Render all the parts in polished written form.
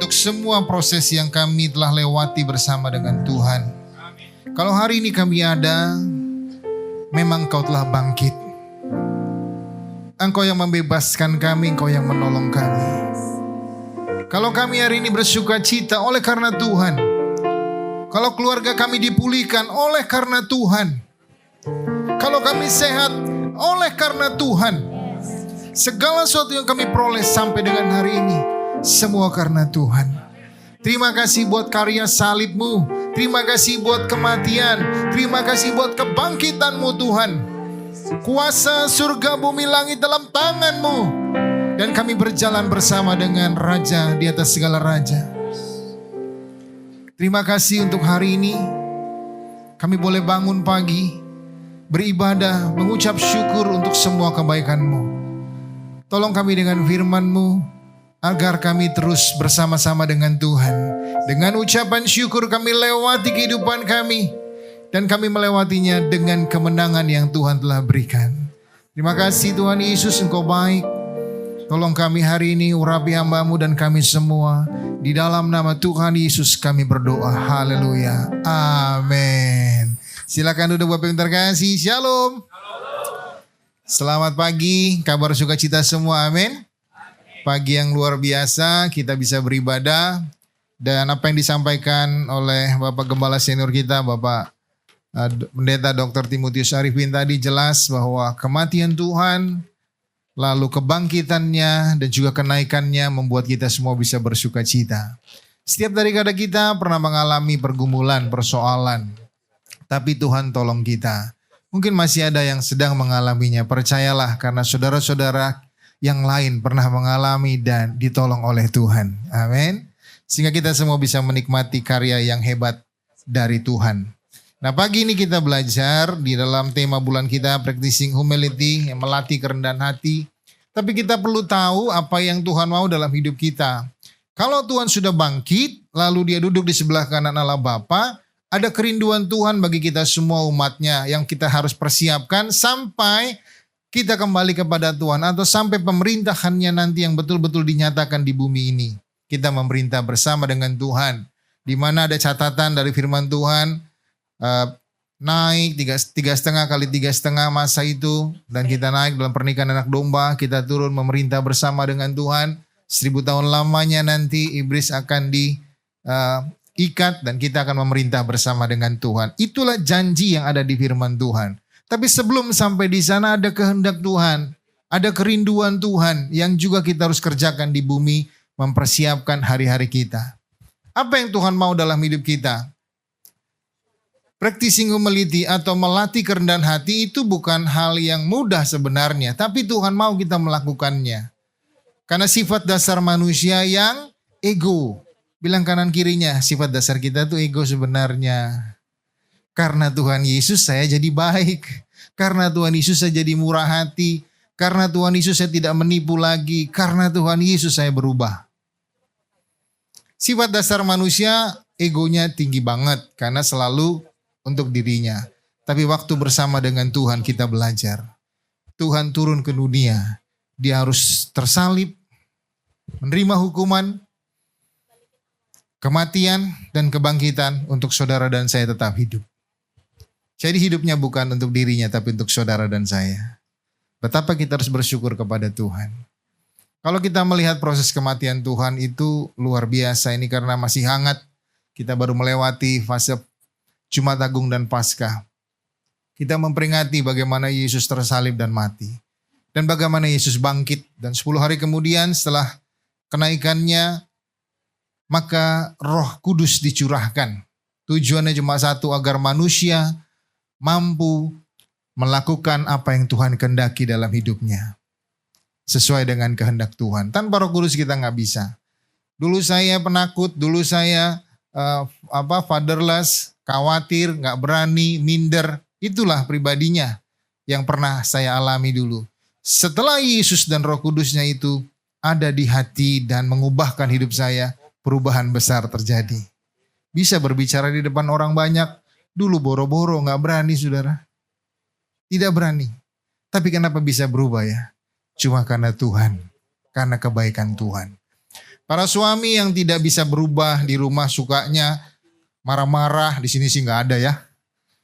untuk semua proses yang kami telah lewati bersama dengan Tuhan. Kalau hari ini kami ada, memang Engkau telah bangkit. Engkau yang membebaskan kami, Engkau yang menolong kami. Kalau kami hari ini bersuka cita oleh karena Tuhan. Kalau keluarga kami dipulihkan oleh karena Tuhan. Kalau kami sehat oleh karena Tuhan. Segala sesuatu yang kami peroleh sampai dengan hari ini, semua karena Tuhan. Terima kasih buat karya salib-Mu. Terima kasih buat kematian. Terima kasih buat kebangkitan-Mu Tuhan. Kuasa surga bumi langit dalam tangan-Mu. Dan kami berjalan bersama dengan Raja di atas segala raja. Terima kasih untuk hari ini. Kami boleh bangun pagi, beribadah, mengucap syukur untuk semua kebaikan-Mu. Tolong kami dengan firman-Mu, agar kami terus bersama-sama dengan Tuhan. Dengan ucapan syukur kami lewati kehidupan kami. Dan kami melewatinya dengan kemenangan yang Tuhan telah berikan. Terima kasih Tuhan Yesus, Engkau baik. Tolong kami hari ini, urapi hamba-Mu dan kami semua. Di dalam nama Tuhan Yesus kami berdoa. Haleluya. Amin. Silakan duduk Bapak yang terkasih. Shalom. Selamat pagi, kabar sukacita semua. Amin. Pagi yang luar biasa, kita bisa beribadah. Dan apa yang disampaikan oleh Bapak Gembala Senior kita, Bapak Pendeta Dr. Timotius Arifin tadi jelas bahwa kematian Tuhan, lalu kebangkitannya dan juga kenaikannya membuat kita semua bisa bersuka cita. Setiap dari kita pernah mengalami pergumulan, persoalan. Tapi Tuhan tolong kita. Mungkin masih ada yang sedang mengalaminya. Percayalah karena saudara-saudara yang lain pernah mengalami dan ditolong oleh Tuhan. Amin. Sehingga kita semua bisa menikmati karya yang hebat dari Tuhan. Nah, pagi ini kita belajar di dalam tema bulan kita Practicing Humility, yang melatih kerendahan hati. Tapi kita perlu tahu apa yang Tuhan mau dalam hidup kita. Kalau Tuhan sudah bangkit, lalu dia duduk di sebelah kanan Allah Bapa, ada kerinduan Tuhan bagi kita semua umatnya yang kita harus persiapkan sampai kita kembali kepada Tuhan. Atau sampai pemerintahannya nanti yang betul-betul dinyatakan di bumi ini. Kita memerintah bersama dengan Tuhan. Di mana ada catatan dari firman Tuhan, naik 3,5 kali 3,5 masa itu, dan kita naik dalam pernikahan anak domba, kita turun memerintah bersama dengan Tuhan. 1000 tahun lamanya nanti iblis akan diikat dan kita akan memerintah bersama dengan Tuhan. Itulah janji yang ada di firman Tuhan. Tapi sebelum sampai di sana ada kehendak Tuhan, ada kerinduan Tuhan yang juga kita harus kerjakan di bumi, mempersiapkan hari-hari kita. Apa yang Tuhan mau dalam hidup kita? Practicing humility atau melatih kerendahan hati itu bukan hal yang mudah sebenarnya. Tapi Tuhan mau kita melakukannya. Karena sifat dasar manusia yang ego. Bilang kanan kirinya, sifat dasar kita itu ego sebenarnya. Karena Tuhan Yesus saya jadi baik. Karena Tuhan Yesus saya jadi murah hati. Karena Tuhan Yesus saya tidak menipu lagi. Karena Tuhan Yesus saya berubah. Sifat dasar manusia egonya tinggi banget. Karena selalu untuk dirinya. Tapi waktu bersama dengan Tuhan kita belajar. Tuhan turun ke dunia. Dia harus tersalib, menerima hukuman, kematian dan kebangkitan untuk saudara dan saya tetap hidup. Jadi hidupnya bukan untuk dirinya tapi untuk saudara dan saya. Betapa kita harus bersyukur kepada Tuhan. Kalau kita melihat proses kematian Tuhan itu luar biasa. Ini karena masih hangat. Kita baru melewati fase Jumat Agung dan Paskah. Kita memperingati bagaimana Yesus tersalib dan mati. Dan bagaimana Yesus bangkit. Dan 10 hari kemudian setelah kenaikannya, maka Roh Kudus dicurahkan. Tujuannya cuma satu, agar manusia mampu melakukan apa yang Tuhan kehendaki dalam hidupnya. Sesuai dengan kehendak Tuhan. Tanpa Roh Kudus kita nggak bisa. Dulu saya penakut, dulu saya fatherless, khawatir, nggak berani, minder. Itulah pribadinya yang pernah saya alami dulu. Setelah Yesus dan Roh Kudusnya itu ada di hati dan mengubahkan hidup saya, perubahan besar terjadi. Bisa berbicara di depan orang banyak. Dulu boro-boro, nggak berani saudara. Tidak berani. Tapi kenapa bisa berubah ya? Cuma karena Tuhan, karena kebaikan Tuhan. Para suami yang tidak bisa berubah di rumah, sukanya marah-marah, di sini sih nggak ada ya.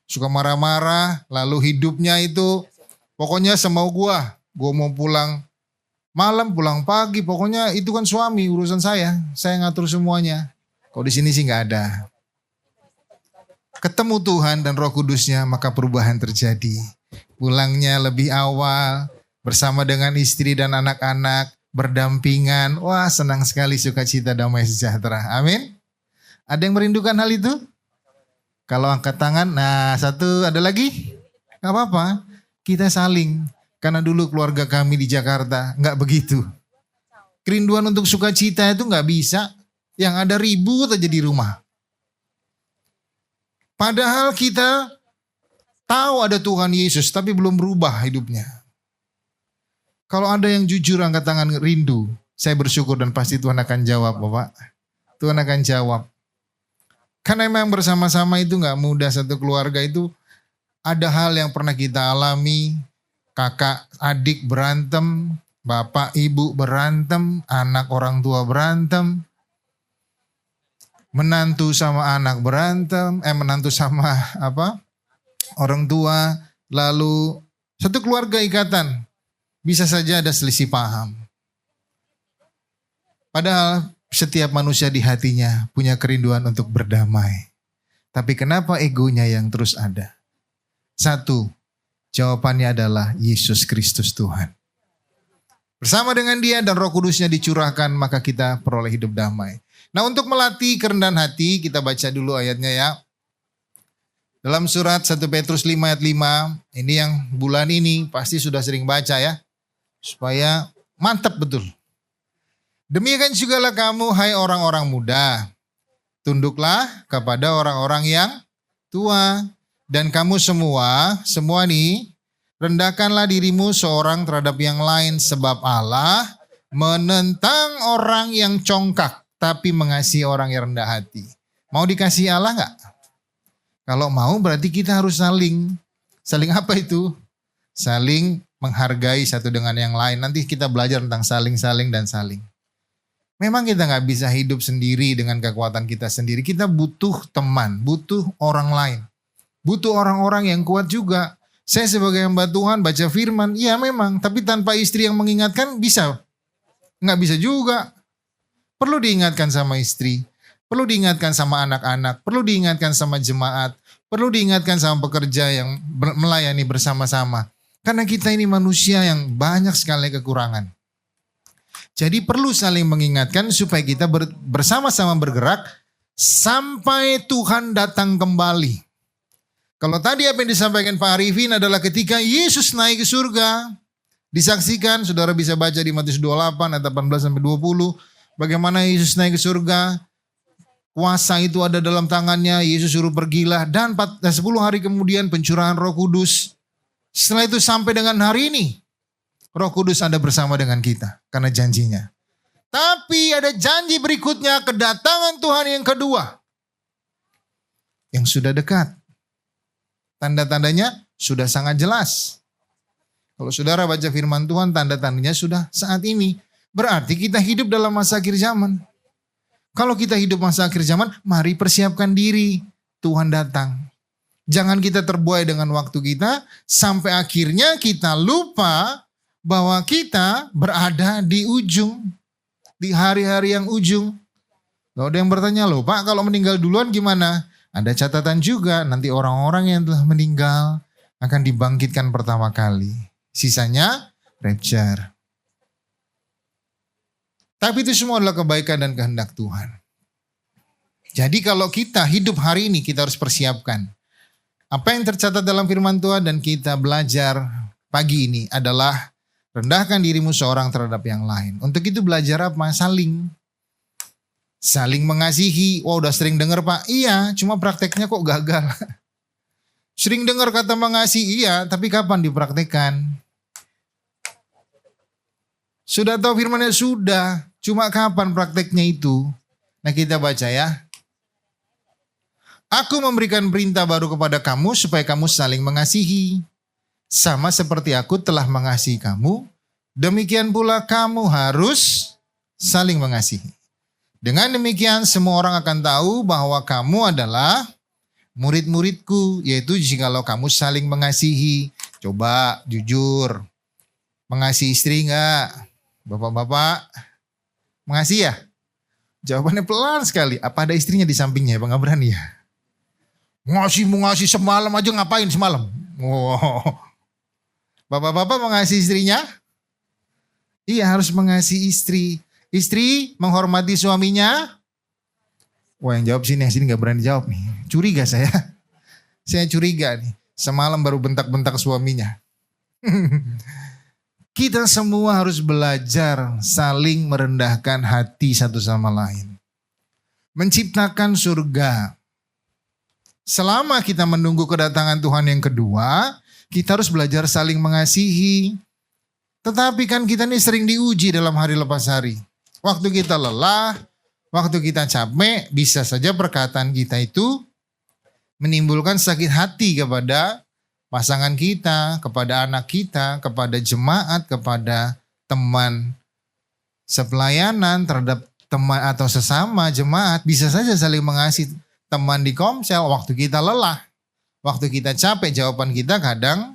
Suka marah-marah, lalu hidupnya itu pokoknya semau gua mau pulang malam, pulang pagi, pokoknya itu kan suami, urusan saya ngatur semuanya. Kalau di sini sih nggak ada. Ketemu Tuhan dan Roh Kudusnya, maka perubahan terjadi. Pulangnya lebih awal, bersama dengan istri dan anak-anak, berdampingan. Wah, senang sekali, sukacita, damai sejahtera. Amin. Ada yang merindukan hal itu? Kalau angkat tangan, nah satu, ada lagi? Gak apa-apa, kita saling. Karena dulu keluarga kami di Jakarta gak begitu. Kerinduan untuk sukacita itu gak bisa. Yang ada ribut aja di rumah. Padahal kita tahu ada Tuhan Yesus, tapi belum berubah hidupnya. Kalau ada yang jujur angkat tangan rindu, saya bersyukur dan pasti Tuhan akan jawab, Bapak. Tuhan akan jawab. Karena memang bersama-sama itu gak mudah, satu keluarga itu ada hal yang pernah kita alami, kakak adik berantem, bapak ibu berantem, anak orang tua berantem, menantu sama anak berantem, menantu sama orang tua, lalu satu keluarga ikatan, bisa saja ada selisih paham. Padahal setiap manusia di hatinya punya kerinduan untuk berdamai. Tapi kenapa egonya yang terus ada? Satu, jawabannya adalah Yesus Kristus Tuhan. Bersama dengan Dia dan Roh Kudusnya dicurahkan, maka kita peroleh hidup damai. Nah, untuk melatih kerendahan hati, kita baca dulu ayatnya ya. Dalam surat 1 Petrus 5 ayat 5, ini yang bulan ini pasti sudah sering baca ya. Supaya mantap betul. Demikian jugalah kamu, hai orang-orang muda. Tunduklah kepada orang-orang yang tua. Dan kamu semua nih, rendahkanlah dirimu seorang terhadap yang lain. Sebab Allah menentang orang yang congkak, tapi mengasihi orang yang rendah hati. Mau dikasih Allah gak? Kalau mau berarti kita harus saling. Saling apa itu? Saling menghargai satu dengan yang lain. Nanti kita belajar tentang saling dan saling. Memang kita gak bisa hidup sendiri dengan kekuatan kita sendiri. Kita butuh teman, butuh orang lain. Butuh orang-orang yang kuat juga. Saya sebagai hamba Tuhan baca firman, iya memang. Tapi tanpa istri yang mengingatkan bisa? Gak bisa juga. Perlu diingatkan sama istri. Perlu diingatkan sama anak-anak. Perlu diingatkan sama jemaat. Perlu diingatkan sama pekerja yang melayani bersama-sama. Karena kita ini manusia yang banyak sekali kekurangan. Jadi perlu saling mengingatkan supaya kita bersama-sama bergerak sampai Tuhan datang kembali. Kalau tadi apa yang disampaikan Pak Arifin adalah ketika Yesus naik ke surga, disaksikan, saudara bisa baca di Matius 28 ayat 18-20, bagaimana Yesus naik ke surga, kuasa itu ada dalam tangannya, Yesus suruh pergilah, dan 10 hari kemudian pencurahan Roh Kudus. Setelah itu sampai dengan hari ini, Roh Kudus ada bersama dengan kita karena janjinya. Tapi ada janji berikutnya, kedatangan Tuhan yang kedua yang sudah dekat. Tanda-tandanya sudah sangat jelas. Kalau saudara baca firman Tuhan, tanda-tandanya sudah saat ini. Berarti kita hidup dalam masa akhir zaman. Kalau kita hidup masa akhir zaman, mari persiapkan diri. Tuhan datang. Jangan kita terbuai dengan waktu kita sampai akhirnya kita lupa bahwa kita berada di ujung, di hari-hari yang ujung. Kalau ada yang bertanya, loh Pak kalau meninggal duluan gimana? Ada catatan juga, nanti orang-orang yang telah meninggal akan dibangkitkan pertama kali. Sisanya rapture. Tapi itu semua adalah kebaikan dan kehendak Tuhan. Jadi kalau kita hidup hari ini, kita harus persiapkan. Apa yang tercatat dalam firman Tuhan dan kita belajar pagi ini adalah rendahkan dirimu seorang terhadap yang lain. Untuk itu belajar apa? Saling. Saling mengasihi. Wah udah sering dengar Pak. Iya, cuma prakteknya kok gagal. Sering dengar kata mengasihi, iya, tapi kapan dipraktekkan? Sudah tahu firmannya? Sudah. Cuma kapan prakteknya itu? Nah kita baca ya. Aku memberikan perintah baru kepada kamu supaya kamu saling mengasihi. Sama seperti aku telah mengasihi kamu, demikian pula kamu harus saling mengasihi. Dengan demikian semua orang akan tahu bahwa kamu adalah murid-muridku, yaitu jikalau kamu saling mengasihi. Coba jujur, mengasihi istri enggak? Bapak-bapak, mengasihi ya? Jawabannya pelan sekali. Apa ada istrinya di sampingnya? Bang, nggak berani ya? Mengasihi semalam aja, ngapain semalam? Wow. Bapak-bapak mengasihi istrinya? Iya, harus mengasihi istri. Istri menghormati suaminya? Wah, yang jawab sini, yang sini nggak berani jawab nih. Curiga saya. Saya curiga nih. Semalam baru bentak-bentak suaminya. Kita semua harus belajar saling merendahkan hati satu sama lain. Menciptakan surga. Selama kita menunggu kedatangan Tuhan yang kedua, kita harus belajar saling mengasihi. Tetapi kan kita ini sering diuji dalam hari lepas hari. Waktu kita lelah, waktu kita capek, bisa saja perkataan kita itu menimbulkan sakit hati kepada pasangan kita, kepada anak kita, kepada jemaat, kepada teman sepelayanan, terhadap teman atau sesama jemaat. Bisa saja saling mengasihi. Teman di komsel, waktu kita lelah, waktu kita capek, jawaban kita kadang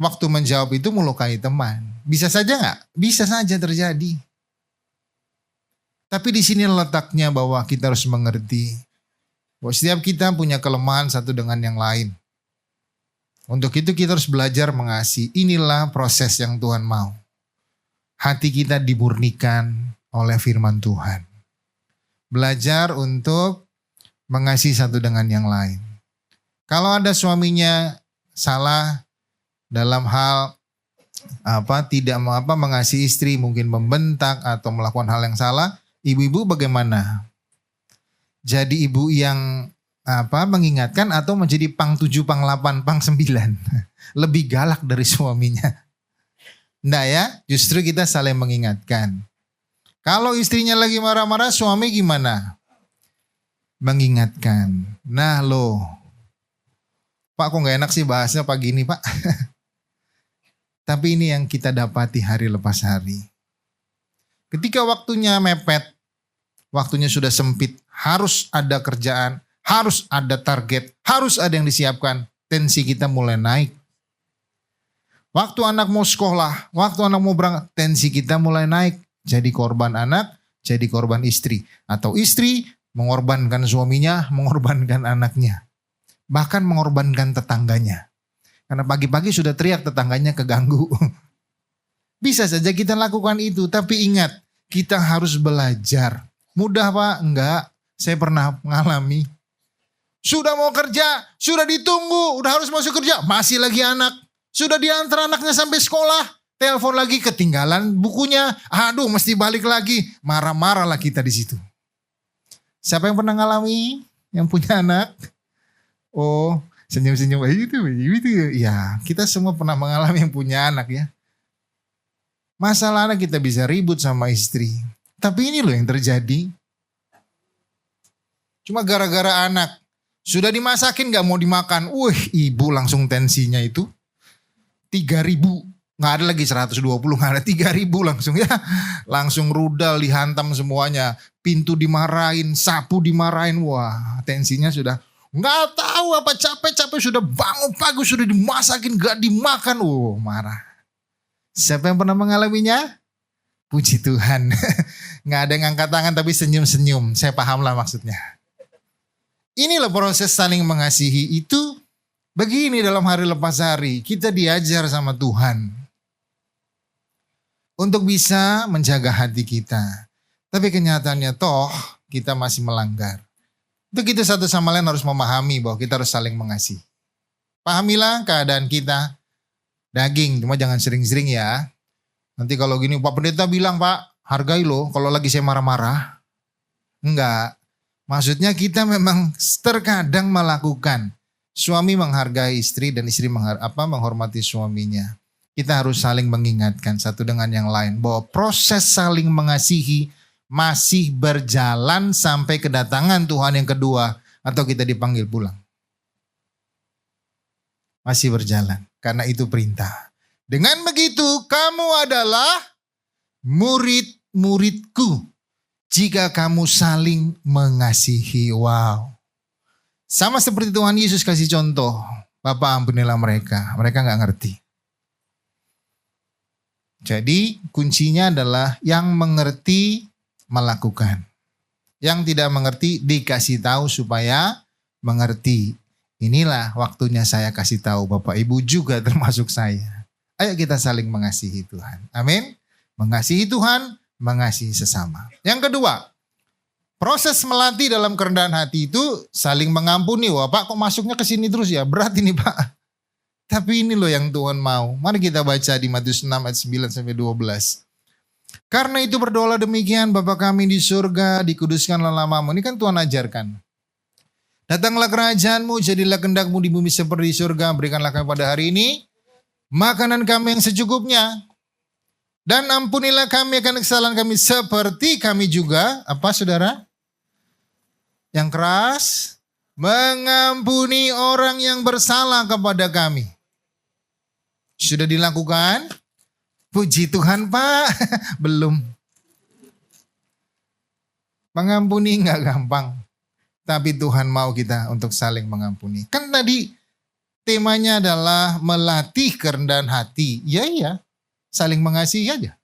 waktu menjawab itu melukai teman. Bisa saja nggak? Bisa saja terjadi. Tapi di sini letaknya bahwa kita harus mengerti bahwa setiap kita punya kelemahan satu dengan yang lain. Untuk itu kita harus belajar mengasihi. Inilah proses yang Tuhan mau. Hati kita dimurnikan oleh firman Tuhan. Belajar untuk mengasihi satu dengan yang lain. Kalau ada suaminya salah dalam hal tidak mengasihi istri, mungkin membentak atau melakukan hal yang salah, ibu-ibu bagaimana? Jadi ibu yang mengingatkan atau menjadi pang 7, pang 8, pang 9. Lebih galak dari suaminya. Enggak ya, justru kita saling mengingatkan. Kalau istrinya lagi marah-marah, suami gimana? Mengingatkan. Nah loh, Pak kok gak enak sih bahasnya pagi ini Pak. Tapi ini yang kita dapati hari lepas hari. Ketika waktunya mepet, waktunya sudah sempit, harus ada kerjaan, harus ada target, harus ada yang disiapkan, tensi kita mulai naik. Waktu anak mau sekolah, waktu anak mau berangkat, tensi kita mulai naik. Jadi korban anak, jadi korban istri. Atau istri mengorbankan suaminya, mengorbankan anaknya. Bahkan mengorbankan tetangganya. Karena pagi-pagi sudah teriak tetangganya keganggu. Bisa saja kita lakukan itu, tapi ingat, kita harus belajar. Mudah Pak? Enggak, saya pernah mengalami. Sudah mau kerja, sudah ditunggu, udah harus masuk kerja, masih lagi anak. Sudah diantar anaknya sampai sekolah. Telepon lagi ketinggalan bukunya. Aduh mesti balik lagi. Marah-marah lah kita di situ. Siapa yang pernah ngalami? Yang punya anak? Oh senyum-senyum. Itu. Ya kita semua pernah mengalami yang punya anak ya. Masalahnya kita bisa ribut sama istri. Tapi ini loh yang terjadi. Cuma gara-gara anak. Sudah dimasakin gak mau dimakan. Ibu langsung tensinya itu 3.000. Nggak ada lagi 120, nggak ada 3.000 langsung ya. Langsung rudal dihantam semuanya. Pintu dimarahin, sapu dimarahin. Wah tensinya sudah nggak tahu apa capek-capek sudah bangun pagi sudah dimasakin nggak dimakan. Marah. Siapa yang pernah mengalaminya? Puji Tuhan. Nggak ada yang angkat tangan tapi senyum-senyum. Saya paham lah maksudnya. Inilah proses saling mengasihi itu. Begini dalam hari lepas hari. Kita diajar sama Tuhan. Untuk bisa menjaga hati kita. Tapi kenyataannya toh kita masih melanggar. Untuk itu satu sama lain harus memahami bahwa kita harus saling mengasihi. Pahamilah keadaan kita. Daging, cuma jangan sering-sering ya. Nanti kalau gini Pak Pendeta bilang Pak, hargai loh kalau lagi saya marah-marah. Enggak. Maksudnya kita memang terkadang melakukan. Suami menghargai istri dan istri menghormati suaminya. Kita harus saling mengingatkan satu dengan yang lain bahwa proses saling mengasihi masih berjalan sampai kedatangan Tuhan yang kedua atau kita dipanggil pulang. Masih berjalan karena itu perintah. Dengan begitu kamu adalah murid-muridku jika kamu saling mengasihi. Wow. Sama seperti Tuhan Yesus kasih contoh. Bapa ampunilah mereka. Mereka gak ngerti. Jadi kuncinya adalah yang mengerti melakukan. Yang tidak mengerti dikasih tahu supaya mengerti. Inilah waktunya saya kasih tahu Bapak Ibu juga termasuk saya. Ayo kita saling mengasihi Tuhan. Amin. Mengasihi Tuhan, mengasihi sesama. Yang kedua, proses melatih dalam kerendahan hati itu saling mengampuni. Wah Pak kok masuknya ke sini terus ya? Berat ini Pak. Tapi ini loh yang Tuhan mau. Mari kita baca di Matius 6 ayat 9 sampai 12. Karena itu berdoalah demikian, Bapa kami di surga, dikuduskanlah namamu. Ini kan Tuhan ajarkan. Datanglah kerajaanmu, jadilah kehendakmu di bumi seperti di surga. Berikanlah kami pada hari ini makanan kami yang secukupnya. Dan ampunilah kami akan kesalahan kami seperti kami juga, apa saudara? Yang keras, mengampuni orang yang bersalah kepada kami. Sudah dilakukan? Puji Tuhan Pak, belum. Mengampuni enggak gampang. Tapi Tuhan mau kita untuk saling mengampuni. Kan tadi temanya adalah melatih kerendahan hati. Ya, saling mengasihi aja.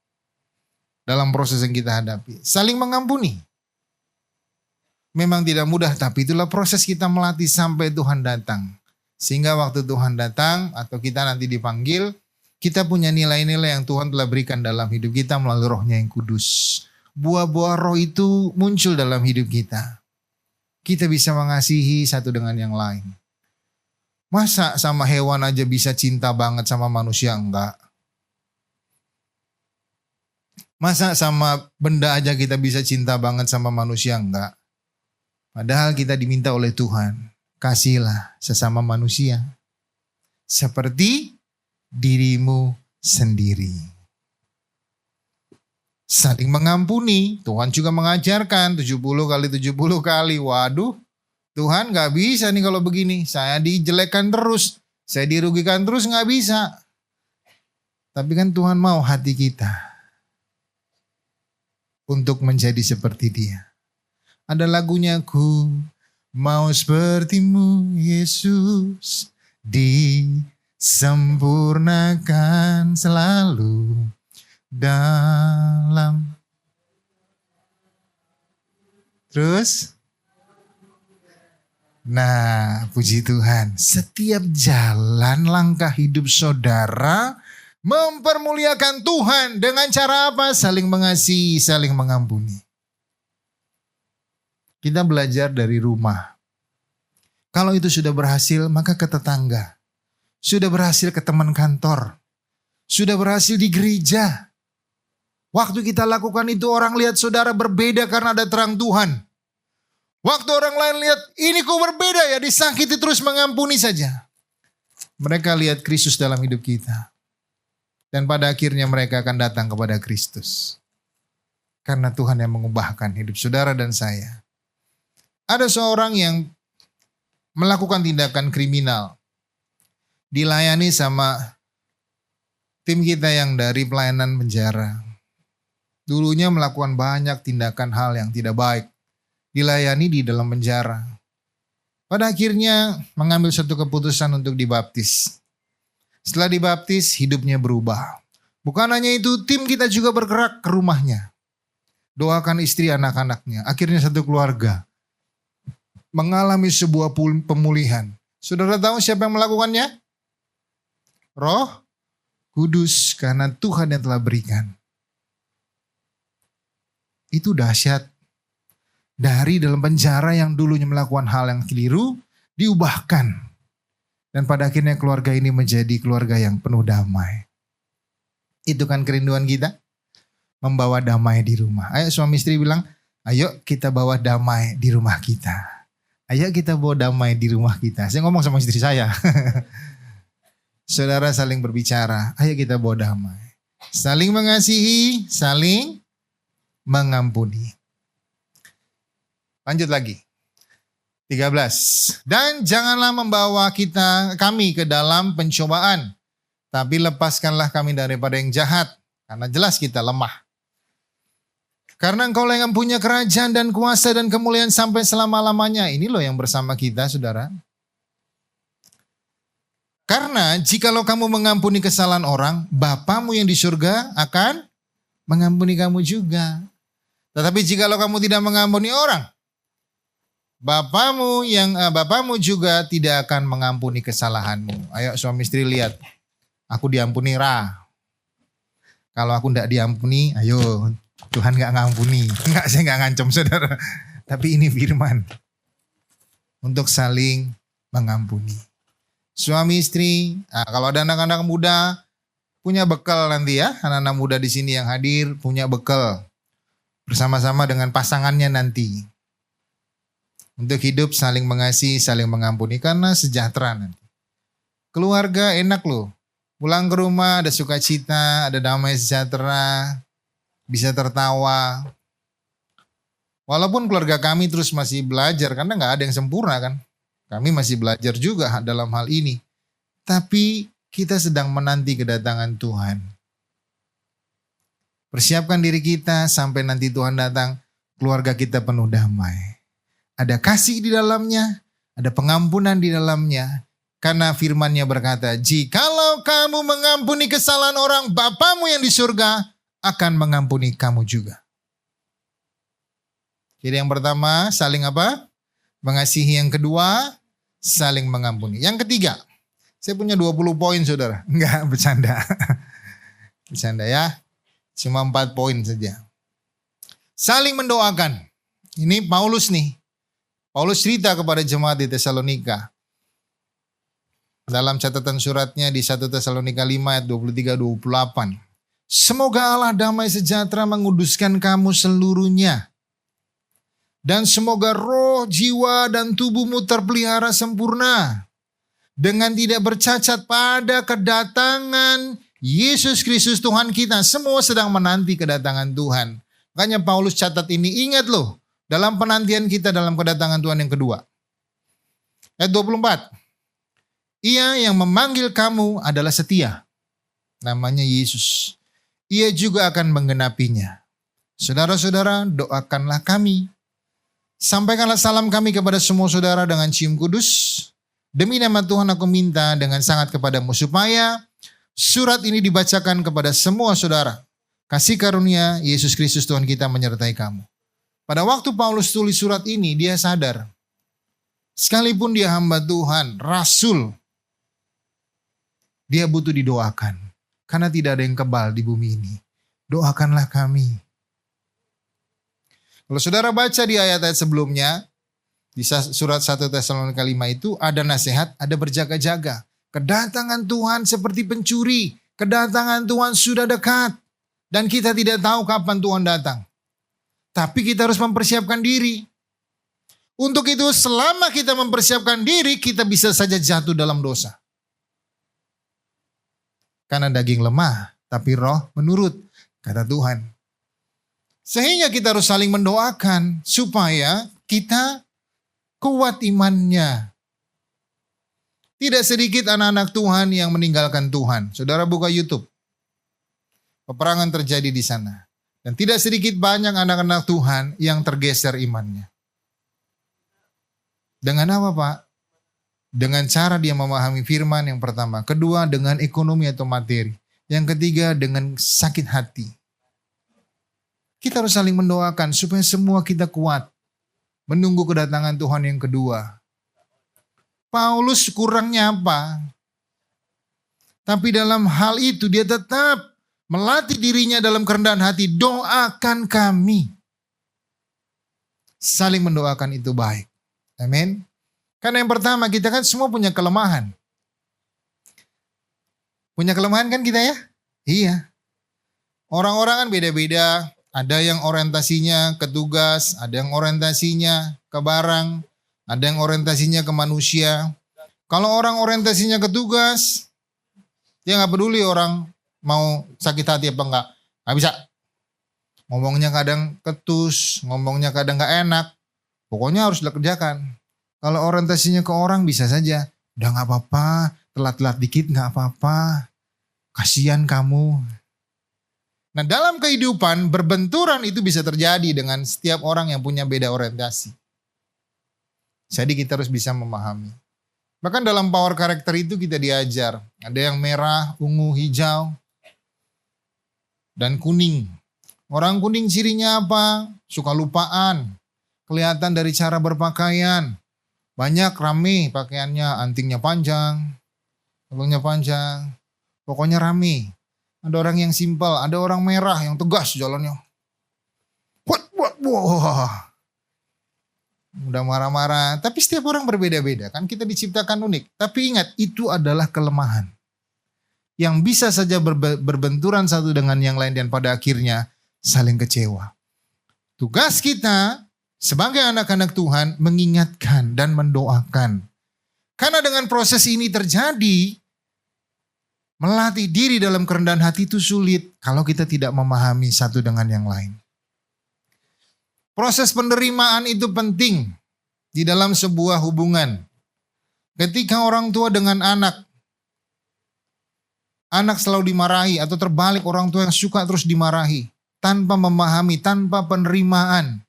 Dalam proses yang kita hadapi. Saling mengampuni. Memang tidak mudah, tapi itulah proses kita melatih sampai Tuhan datang. Sehingga waktu Tuhan datang atau kita nanti dipanggil, kita punya nilai-nilai yang Tuhan telah berikan dalam hidup kita melalui Roh-Nya yang kudus. Buah-buah roh itu muncul dalam hidup kita. Kita bisa mengasihi satu dengan yang lain. Masa sama hewan aja bisa cinta banget sama manusia? Enggak. Masa sama benda aja kita bisa cinta banget sama manusia? Enggak. Padahal kita diminta oleh Tuhan, kasihlah sesama manusia seperti dirimu sendiri. Saling mengampuni, Tuhan juga mengajarkan 70 kali 70 kali. Waduh, Tuhan gak bisa nih kalau begini. Saya dijelekkan terus, saya dirugikan terus, gak bisa. Tapi kan Tuhan mau hati kita untuk menjadi seperti Dia. Ada lagunya, ku mau sepertimu Yesus, disempurnakan selalu dalam. Terus? Nah, puji Tuhan. Setiap jalan langkah hidup saudara mempermuliakan Tuhan dengan cara apa? Saling mengasihi, saling mengampuni. Kita belajar dari rumah. Kalau itu sudah berhasil, maka ke tetangga. Sudah berhasil ke teman kantor. Sudah berhasil di gereja. Waktu kita lakukan itu orang lihat saudara berbeda karena ada terang Tuhan. Waktu orang lain lihat, ini kok berbeda ya, disakiti terus mengampuni saja. Mereka lihat Kristus dalam hidup kita. Dan pada akhirnya mereka akan datang kepada Kristus. Karena Tuhan yang mengubahkan hidup saudara dan saya. Ada seorang yang melakukan tindakan kriminal. Dilayani sama tim kita yang dari pelayanan penjara. Dulunya melakukan banyak tindakan hal yang tidak baik. Dilayani di dalam penjara. Pada akhirnya mengambil satu keputusan untuk dibaptis. Setelah dibaptis hidupnya berubah. Bukan hanya itu, tim kita juga bergerak ke rumahnya. Doakan istri anak-anaknya. Akhirnya satu keluarga mengalami sebuah pemulihan. Saudara tahu siapa yang melakukannya? Roh Kudus, karena Tuhan yang telah berikan. Itu dahsyat. Dari dalam penjara yang dulunya melakukan hal yang keliru, diubahkan. Dan pada akhirnya keluarga ini menjadi keluarga yang penuh damai. Itu kan kerinduan kita. Membawa damai di rumah. Ayo suami istri bilang, ayo kita bawa damai di rumah kita. Ayo kita bawa damai di rumah kita. Saya ngomong sama istri saya. Saudara saling berbicara. Ayo kita bawa damai. Saling mengasihi, saling mengampuni. Lanjut lagi. 13. Dan janganlah membawa kami ke dalam pencobaan. Tapi lepaskanlah kami daripada yang jahat. Karena jelas kita lemah. Karena engkau yang punya kerajaan dan kuasa dan kemuliaan sampai selama-lamanya. Ini loh yang bersama kita, saudara. Karena jikalau kamu mengampuni kesalahan orang, Bapamu yang di surga akan mengampuni kamu juga. Tetapi jikalau kamu tidak mengampuni orang, Bapamu juga tidak akan mengampuni kesalahanmu. Ayo suami istri lihat, aku diampuni Ra. Kalau aku tidak diampuni, ayo Tuhan gak ngampuni. Enggak, saya gak ngancam saudara. Tapi ini firman untuk saling mengampuni. Suami istri, kalau ada anak-anak muda punya bekal nanti ya, anak-anak muda di sini yang hadir punya bekal bersama-sama dengan pasangannya nanti untuk hidup saling mengasihi, saling mengampuni karena sejahtera nanti. Keluarga enak loh, pulang ke rumah ada sukacita, ada damai sejahtera, bisa tertawa. Walaupun keluarga kami terus masih belajar karena nggak ada yang sempurna kan. Kami masih belajar juga dalam hal ini. Tapi kita sedang menanti kedatangan Tuhan. Persiapkan diri kita sampai nanti Tuhan datang, keluarga kita penuh damai. Ada kasih di dalamnya, ada pengampunan di dalamnya. Karena firman-Nya berkata, jikalau kamu mengampuni kesalahan orang, Bapamu yang di surga akan mengampuni kamu juga. Jadi yang pertama, saling apa? Mengasihi. Yang kedua, saling mengampuni. Yang ketiga, saya punya 20 poin saudara. Enggak, bercanda. Bercanda ya. Cuma 4 poin saja. Saling mendoakan. Ini Paulus nih. Paulus cerita kepada jemaat di Tesalonika. Dalam catatan suratnya di 1 Tesalonika 5 ayat 23-28. Semoga Allah damai sejahtera menguduskan kamu seluruhnya. Dan semoga roh, jiwa, dan tubuhmu terpelihara sempurna. Dengan tidak bercacat pada kedatangan Yesus Kristus Tuhan kita. Semua sedang menanti kedatangan Tuhan. Makanya Paulus catat ini, ingat loh. Dalam penantian kita dalam kedatangan Tuhan yang kedua. Ayat 24. Ia yang memanggil kamu adalah setia. Namanya Yesus. Ia juga akan menggenapinya. Saudara-saudara, doakanlah kami. Sampaikanlah salam kami kepada semua saudara dengan cium kudus. Demi nama Tuhan aku minta dengan sangat kepadamu supaya surat ini dibacakan kepada semua saudara. Kasih karunia Yesus Kristus Tuhan kita menyertai kamu. Pada waktu Paulus tulis surat ini, dia sadar. Sekalipun dia hamba Tuhan, rasul, dia butuh didoakan. Karena tidak ada yang kebal di bumi ini. Doakanlah kami. Kalau saudara baca di ayat-ayat sebelumnya, di surat 1 Tesalonika 5 itu ada nasihat, ada berjaga-jaga. Kedatangan Tuhan seperti pencuri. Kedatangan Tuhan sudah dekat. Dan kita tidak tahu kapan Tuhan datang. Tapi kita harus mempersiapkan diri. Untuk itu selama kita mempersiapkan diri, kita bisa saja jatuh dalam dosa. Karena daging lemah, tapi roh menurut, kata Tuhan. Sehingga kita harus saling mendoakan supaya kita kuat imannya. Tidak sedikit anak-anak Tuhan yang meninggalkan Tuhan. Saudara buka YouTube. Peperangan terjadi di sana. Dan tidak sedikit banyak anak-anak Tuhan yang tergeser imannya. Dengan apa Pak? Dengan cara dia memahami firman yang pertama. Kedua dengan ekonomi atau materi. Yang ketiga dengan sakit hati. Kita harus saling mendoakan supaya semua kita kuat. Menunggu kedatangan Tuhan yang kedua. Paulus kurangnya apa? Tapi dalam hal itu dia tetap melatih dirinya dalam kerendahan hati. Doakan kami. Saling mendoakan itu baik. Amin. Karena yang pertama kita kan semua punya kelemahan. Punya kelemahan kan kita ya? Iya. Orang-orang kan beda-beda. Ada yang orientasinya ke tugas, ada yang orientasinya ke barang, ada yang orientasinya ke manusia. Kalau orang orientasinya ke tugas, dia gak peduli orang mau sakit hati apa enggak. Gak bisa. Ngomongnya kadang ketus, ngomongnya kadang gak enak. Pokoknya harus dikerjakan. Kalau orientasinya ke orang bisa saja. Udah gak apa-apa, telat-telat dikit gak apa-apa. Kasihan kamu. Nah, dalam kehidupan berbenturan itu bisa terjadi dengan setiap orang yang punya beda orientasi. Jadi kita harus bisa memahami. Bahkan dalam power karakter itu kita diajar. Ada yang merah, ungu, hijau, dan kuning. Orang kuning cirinya apa? Suka lupaan. Kelihatan dari cara berpakaian. Banyak rame pakaiannya, antingnya panjang, kalungnya panjang. Pokoknya rame. Ada orang yang simpel, ada orang merah yang tegas jalannya. Wah. Udah marah-marah. Tapi setiap orang berbeda-beda. Kan kita diciptakan unik. Tapi ingat, itu adalah kelemahan. Yang bisa saja berbenturan satu dengan yang lain dan pada akhirnya saling kecewa. Tugas kita sebagai anak-anak Tuhan mengingatkan dan mendoakan. Karena dengan proses ini terjadi, melatih diri dalam kerendahan hati itu sulit kalau kita tidak memahami satu dengan yang lain. Proses penerimaan itu penting di dalam sebuah hubungan. Ketika orang tua dengan anak selalu dimarahi atau terbalik orang tua yang suka terus dimarahi. Tanpa memahami, tanpa penerimaan,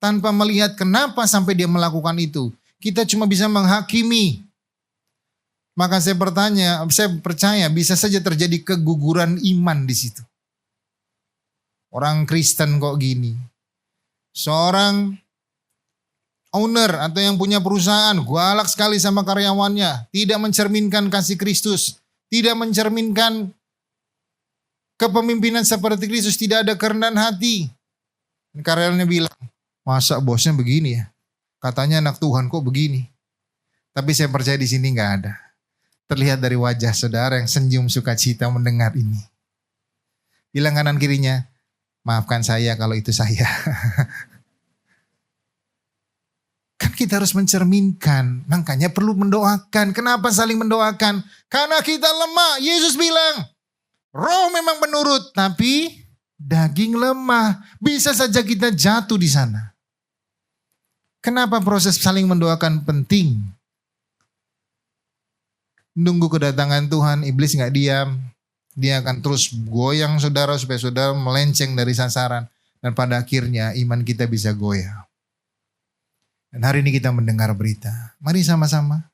tanpa melihat kenapa sampai dia melakukan itu. Kita cuma bisa menghakimi. Maka saya percaya bisa saja terjadi keguguran iman di situ. Orang Kristen kok gini. Seorang owner atau yang punya perusahaan galak sekali sama karyawannya, tidak mencerminkan kasih Kristus, tidak mencerminkan kepemimpinan seperti Kristus, tidak ada kerendahan hati. Karyawannya bilang, masa bosnya begini ya? Katanya anak Tuhan kok begini? Tapi saya percaya di sini nggak ada. Terlihat dari wajah saudara yang senyum sukacita mendengar ini. Bilang kanan kirinya, maafkan saya kalau itu saya. Kan kita harus mencerminkan, makanya perlu mendoakan. Kenapa saling mendoakan? Karena kita lemah. Yesus bilang, roh memang menurut, tapi daging lemah. Bisa saja kita jatuh di sana. Kenapa proses saling mendoakan penting? Nunggu kedatangan Tuhan, iblis gak diam. Dia akan terus goyang saudara supaya saudara melenceng dari sasaran. Dan pada akhirnya iman kita bisa goyah. Dan hari ini kita mendengar berita. Mari sama-sama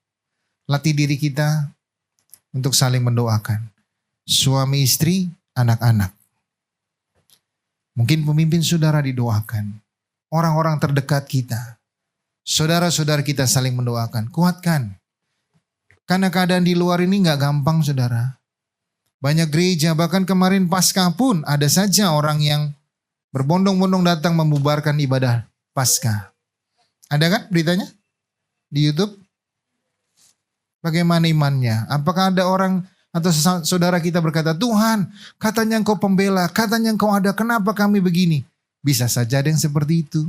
latih diri kita untuk saling mendoakan. Suami istri, anak-anak. Mungkin pemimpin saudara didoakan. Orang-orang terdekat kita. Saudara-saudara kita saling mendoakan. Kuatkan. Karena keadaan di luar ini gak gampang saudara. Banyak gereja, bahkan kemarin Paskah pun ada saja orang yang berbondong-bondong datang membubarkan ibadah Paskah. Ada kan beritanya di YouTube? Bagaimana imannya? Apakah ada orang atau saudara kita berkata, Tuhan katanya engkau pembela, katanya engkau ada, kenapa kami begini? Bisa saja ada yang seperti itu.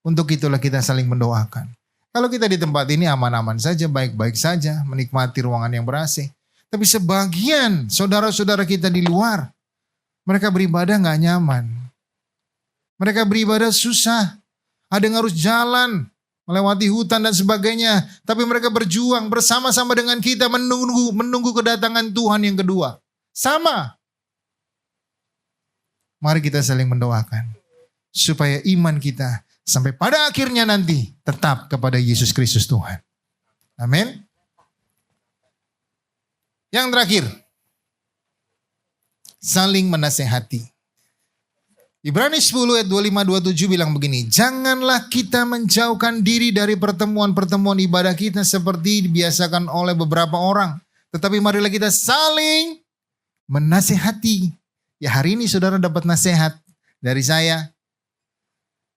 Untuk itulah kita saling mendoakan. Kalau kita di tempat ini aman-aman saja, baik-baik saja, menikmati ruangan yang ber-AC. Tapi sebagian saudara-saudara kita di luar, mereka beribadah gak nyaman. Mereka beribadah susah. Ada yang harus jalan, melewati hutan dan sebagainya. Tapi mereka berjuang bersama-sama dengan kita menunggu kedatangan Tuhan yang kedua. Sama. Mari kita saling mendoakan. Supaya iman kita sampai pada akhirnya nanti tetap kepada Yesus Kristus Tuhan. Amin. Yang terakhir, saling menasehati. Ibrani 10 ayat 25-27 bilang begini, janganlah kita menjauhkan diri dari pertemuan-pertemuan ibadah kita seperti dibiasakan oleh beberapa orang. Tetapi marilah kita saling menasehati. Ya hari ini saudara dapat nasihat dari saya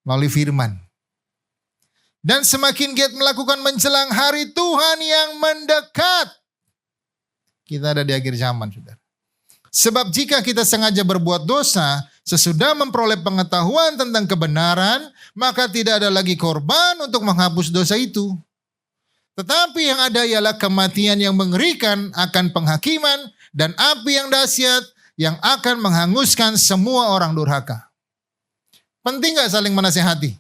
melalui firman. Dan semakin giat melakukan menjelang hari Tuhan yang mendekat. Kita ada di akhir zaman saudara. Sebab jika kita sengaja berbuat dosa, sesudah memperoleh pengetahuan tentang kebenaran, maka tidak ada lagi korban untuk menghapus dosa itu. Tetapi yang ada ialah kematian yang mengerikan akan penghakiman dan api yang dahsyat yang akan menghanguskan semua orang durhaka. Penting gak saling menasehati?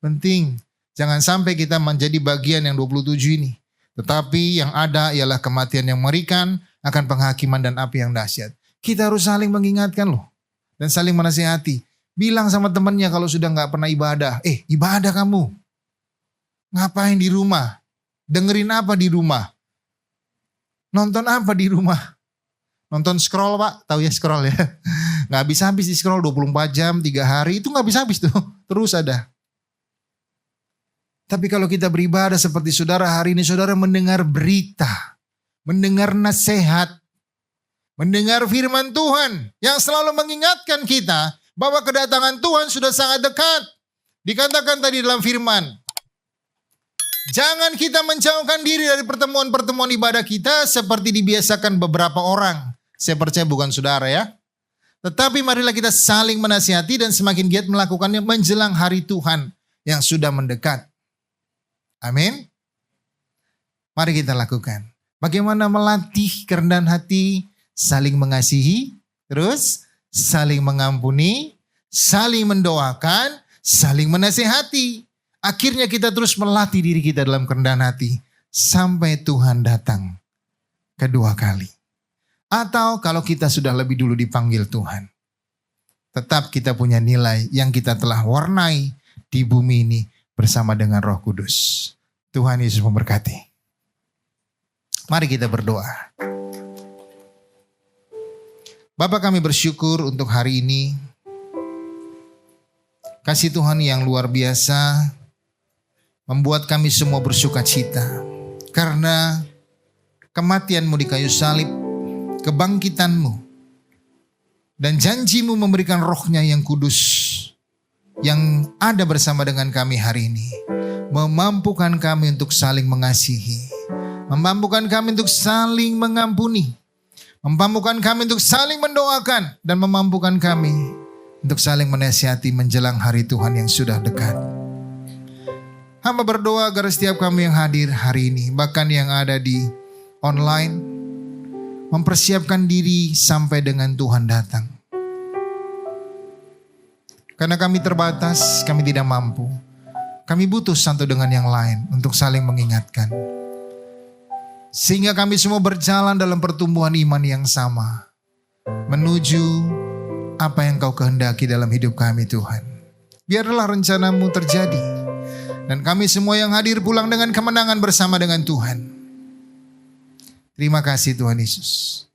Penting. Jangan sampai kita menjadi bagian yang 27 ini. Tetapi yang ada ialah kematian yang mengerikan akan penghakiman dan api yang dahsyat. Kita harus saling mengingatkan loh. dan saling menasihati. Bilang sama temannya kalau sudah gak pernah ibadah. Ibadah kamu. Ngapain di rumah? Dengerin apa di rumah? Nonton apa di rumah? Nonton scroll Pak, tahu ya scroll ya. Gak habis-habis di scroll 24 jam, 3 hari, itu gak habis-habis tuh. Terus ada. Tapi kalau kita beribadah seperti saudara hari ini, saudara mendengar berita, mendengar nasihat, mendengar firman Tuhan yang selalu mengingatkan kita bahwa kedatangan Tuhan sudah sangat dekat. Dikatakan tadi dalam firman, jangan kita menjauhkan diri dari pertemuan-pertemuan ibadah kita seperti dibiasakan beberapa orang. Saya percaya bukan saudara ya. Tetapi marilah kita saling menasihati dan semakin giat melakukannya menjelang hari Tuhan yang sudah mendekat. Amin. Mari kita lakukan. Bagaimana melatih kerendahan hati, saling mengasihi, terus saling mengampuni, saling mendoakan, saling menasihati. Akhirnya kita terus melatih diri kita dalam kerendahan hati sampai Tuhan datang kedua kali. Atau kalau kita sudah lebih dulu dipanggil Tuhan, tetap kita punya nilai yang kita telah warnai di bumi ini bersama dengan Roh Kudus. Tuhan Yesus memberkati. Mari kita berdoa. Bapa, kami bersyukur untuk hari ini. Kasih Tuhan yang luar biasa membuat kami semua bersuka cita. Karena kematian-Mu di kayu salib, kebangkitan-Mu, dan janji-Mu memberikan Roh-Nya yang kudus yang ada bersama dengan kami hari ini. Memampukan kami untuk saling mengasihi. Memampukan kami untuk saling mengampuni. Memampukan kami untuk saling mendoakan. Dan memampukan kami untuk saling menasihati menjelang hari Tuhan yang sudah dekat. Hamba berdoa agar setiap kami yang hadir hari ini, bahkan yang ada di online, mempersiapkan diri sampai dengan Tuhan datang. Karena kami terbatas, kami tidak mampu. Kami butuh satu dengan yang lain untuk saling mengingatkan. Sehingga kami semua berjalan dalam pertumbuhan iman yang sama. Menuju apa yang Kau kehendaki dalam hidup kami Tuhan. Biarlah rencana-Mu terjadi. Dan kami semua yang hadir pulang dengan kemenangan bersama dengan Tuhan. Terima kasih Tuhan Yesus.